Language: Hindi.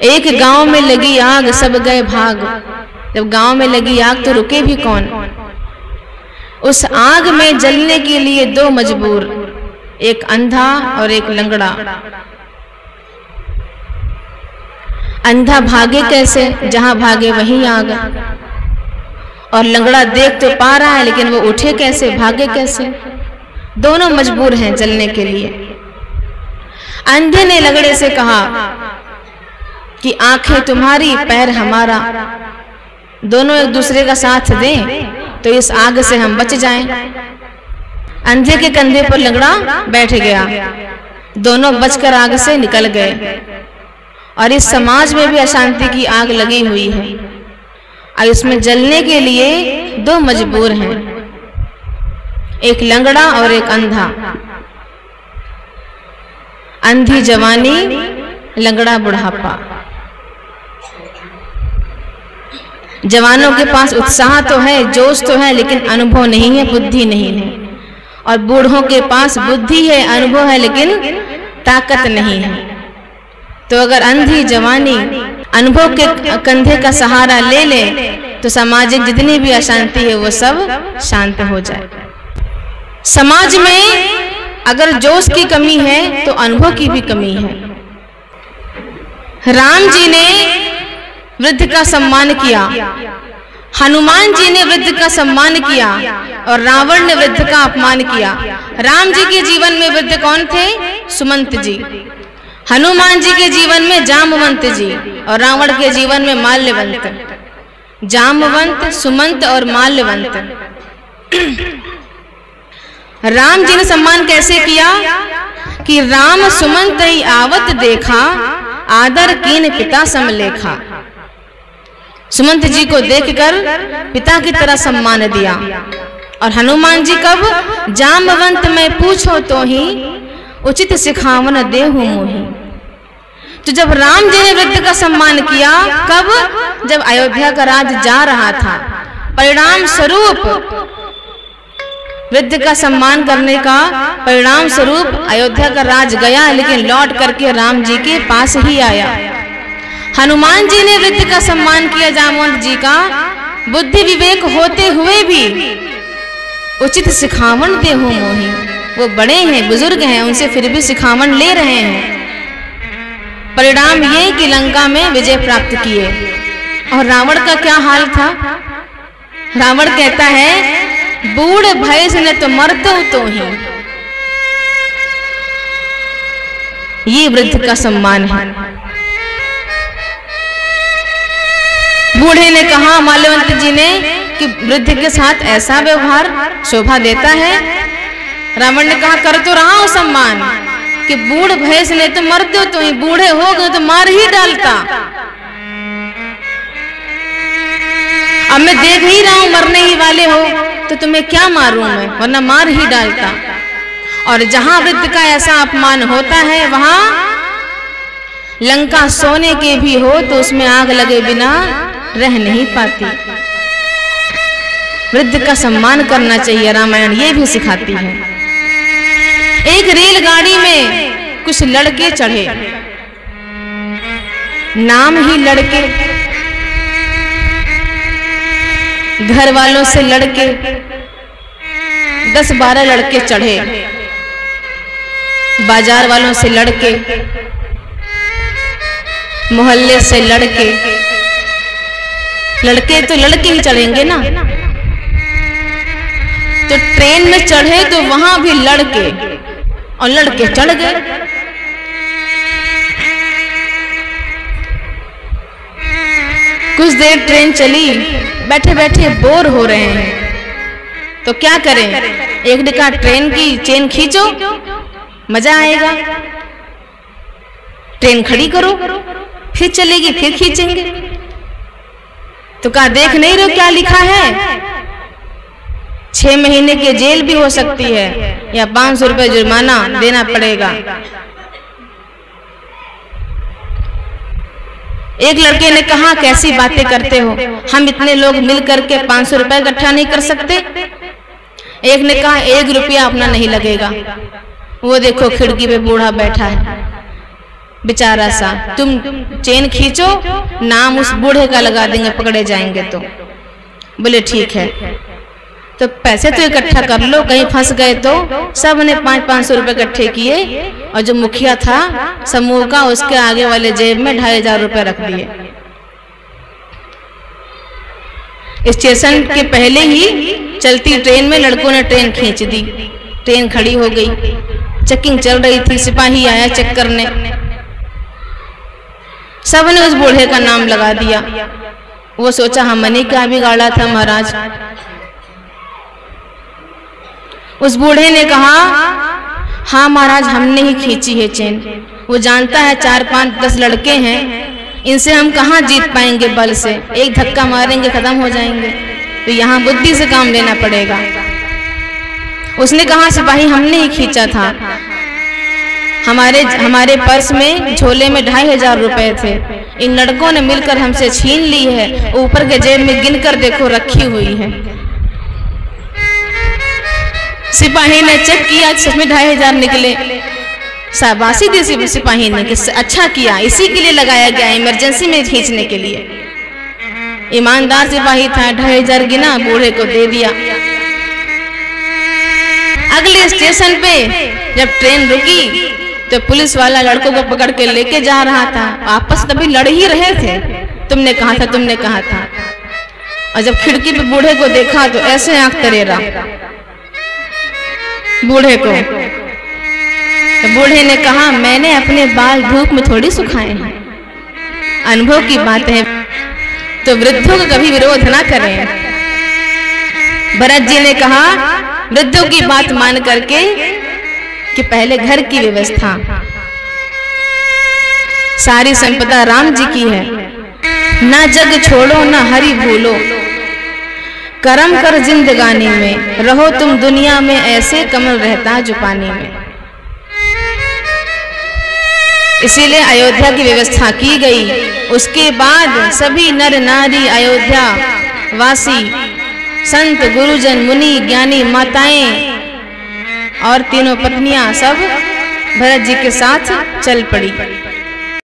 एक गांव में लगी आग सब गए भाग। जब गांव में लगी आग तो रुके भी कौन। उस आग में जलने के लिए दो मजबूर, एक अंधा और एक लंगड़ा। अंधा भागे कैसे, जहां भागे वहीं आग। और लंगड़ा देख तो पा रहा है लेकिन वो उठे कैसे, भागे कैसे। दोनों मजबूर हैं जलने के लिए। अंधे ने लंगड़े से कहा कि आंखें तुम्हारी पैर हमारा, दोनों एक दूसरे का साथ दें तो इस आग से हम बच जाएं। अंधे के कंधे पर लंगड़ा बैठ गया, दोनों बचकर आग से निकल गए। और इस समाज में भी अशांति की आग लगी हुई है और इसमें जलने के लिए दो मजबूर हैं, एक लंगड़ा और एक अंधा। अंधी जवानी, लंगड़ा बुढ़ापा। जवानों के पास उत्साह तो है, जोश तो है, लेकिन अनुभव नहीं है, बुद्धि नहीं है। और बूढ़ों के पास बुद्धि है, अनुभव है, लेकिन ताकत नहीं है। तो अगर अंधी जवानी अनुभव के कंधे का सहारा ले ले तो सामाजिक जितनी भी अशांति है वो सब शांत हो जाए। समाज में अगर जोश की कमी है तो अनुभव की भी कमी है। राम जी ने वृद्ध का सम्मान किया, हनुमान जी ने वृद्ध का सम्मान किया और रावण ने वृद्ध का अपमान किया। राम जी के जीवन में वृद्ध कौन थे? सुमंत जी। हनुमान जी के जीवन में जामवंत जी और रावण के जीवन में माल्यवंत। जामवंत, सुमंत और माल्यवंत। राम जी ने सम्मान कैसे किया कि राम सुमंत ही आवत देखा, आदर कीन पिता समलेखा। सुमंत जी को देखकर पिता की तरह सम्मान दिया। और हनुमान जी कब? जामवंत में पूछो तो ही, उचित सिखावन देहु मोहि। तो जब राम जी ने वृद्ध का सम्मान किया, कब? जब अयोध्या का राज जा रहा था। परिणाम स्वरूप वृद्ध का सम्मान करने का परिणाम स्वरूप अयोध्या का राज गया, लेकिन लौट करके राम जी के पास ही आया। हनुमान जी ने वृद्ध का सम्मान किया जामवंत जी का, बुद्धि विवेक होते हुए भी उचित सिखावन देहु मोहि। वो बड़े हैं, बुजुर्ग हैं, उनसे फिर भी सिखावन ले रहे हैं। परिणाम ये कि लंका में विजय प्राप्त किए। और रावण का क्या हाल था? रावण कहता है, बूढ़ भय से न तो मरतो तो ही। ये वृद्ध का सम्मान है। बूढ़े ने कहा, माल्यवंत जी ने, कि वृद्ध के साथ ऐसा व्यवहार शोभा देता है। रावण ने कहा, कर तो रहा हूं सम्मान, कि बूढ़ भैंस ने तो मरते तो ही, बूढ़े हो गए तो मार ही डालता। अब मैं देख ही रहा हूं मरने ही वाले हो, तो तुम्हें क्या मारूं मैं, वरना मार ही डालता। और जहां वृद्ध का ऐसा अपमान होता है, वहां लंका सोने के भी हो तो उसमें आग लगे बिना रह नहीं पाती। वृद्ध का सम्मान करना चाहिए, रामायण ये भी सिखाती है। एक रेलगाड़ी में कुछ लड़के चढ़े, नाम ही लड़के, घर वालों से लड़के, 10-12 लड़के चढ़े, बाजार वालों से लड़के, मोहल्ले से लड़के। लड़के तो लड़के ही चढ़ेंगे ना, तो ट्रेन में चढ़े तो वहां भी लड़के, और लड़के चढ़ गए। कुछ देर ट्रेन चली, बैठे बैठे बोर हो रहे हैं, तो क्या करें? एक ने कहा, ट्रेन की चेन खींचो, मजा आएगा। ट्रेन खड़ी करो, फिर चलेगी, फिर खींचेंगे। तो कहा, देख नहीं रहो क्या लिखा है? 6 महीने की जेल भी हो सकती है या 500 रुपए जुर्माना देना पड़ेगा। एक लड़के ने कहा, कैसी बातें करते हो, हम इतने लोग मिल करके 500 रुपए इकट्ठा नहीं कर सकते? एक ने कहा, 1 रुपया अपना नहीं लगेगा, वो देखो खिड़की पे बूढ़ा बैठा है। बेचारा सा, तुम चेन खींचो, नाम उस बूढ़े का लगा देंगे पकड़े जाएंगे तो। बोले ठीक है। तो पैसे तो इकट्ठा कर लो, कहीं फंस गए तो। सब ने 500-500 रुपए इकट्ठे किए और जो मुखिया था समूह का, उसके आगे वाले जेब में 2500 रुपए रख दिए। स्टेशन के पहले ही चलती ट्रेन में लड़कों ने ट्रेन खींच दी। ट्रेन खड़ी हो गई, चेकिंग चल रही थी, सिपाही आया चेक करने। सब ने उस बूढ़े का नाम लगा दिया। वो सोचा हमने क्या बिगाड़ा था महाराज। उस बूढ़े ने कहा हाँ महाराज, हमने ही खींची है चेन। वो जानता है 4-5-10 लड़के हैं, इनसे हम कहाँ जीत पाएंगे बल से, एक धक्का मारेंगे खत्म हो जाएंगे, तो यहाँ बुद्धि से काम लेना पड़ेगा। उसने कहा सिपाही हमने ही खींचा था, हमारे पर्स में झोले में 2500 रुपए थे, इन लड़कों ने मिलकर हमसे छीन ली है, ऊपर के जेब में गिनकर देखो रखी हुई है। सिपाही ने चेक किया, सच में 2500 निकले। शाबाशी दी सिपाही ने कि अच्छा किया, इसी के लिए लगाया गया, इमरजेंसी में खींचने के लिए। ईमानदार सिपाही था, 2500 गिना, बूढ़े को दे दिया। अगले स्टेशन पे जब ट्रेन रुकी तो पुलिस वाला लड़कों को पकड़ के लेके जा रहा था। आपस तभी लड़ ही रहे थे, तुमने कहा था, तुमने कहा था। और जब खिड़की पे बूढ़े को देखा तो ऐसे आंख तरेरा बूढ़े को। तो बूढ़े ने कहा मैंने अपने बाल धूप में थोड़ी सुखाए हैं, अनुभव की बात है, तो वृद्धों का कभी विरोध ना करें। भरत जी ने कहा वृद्धों की बात मान करके कि पहले घर की व्यवस्था, सारी संपदा राम जी की है, ना जग छोड़ो ना हरि भूलो, कर्म कर जिंदगानी में, रहो तुम दुनिया में ऐसे कमल रहता जो पानी में। इसीलिए अयोध्या की व्यवस्था की गई। उसके बाद सभी नर नारी अयोध्या वासी, संत गुरुजन मुनि ज्ञानी माताएं और तीनों पत्नियां सब भरत जी के साथ चल पड़ी।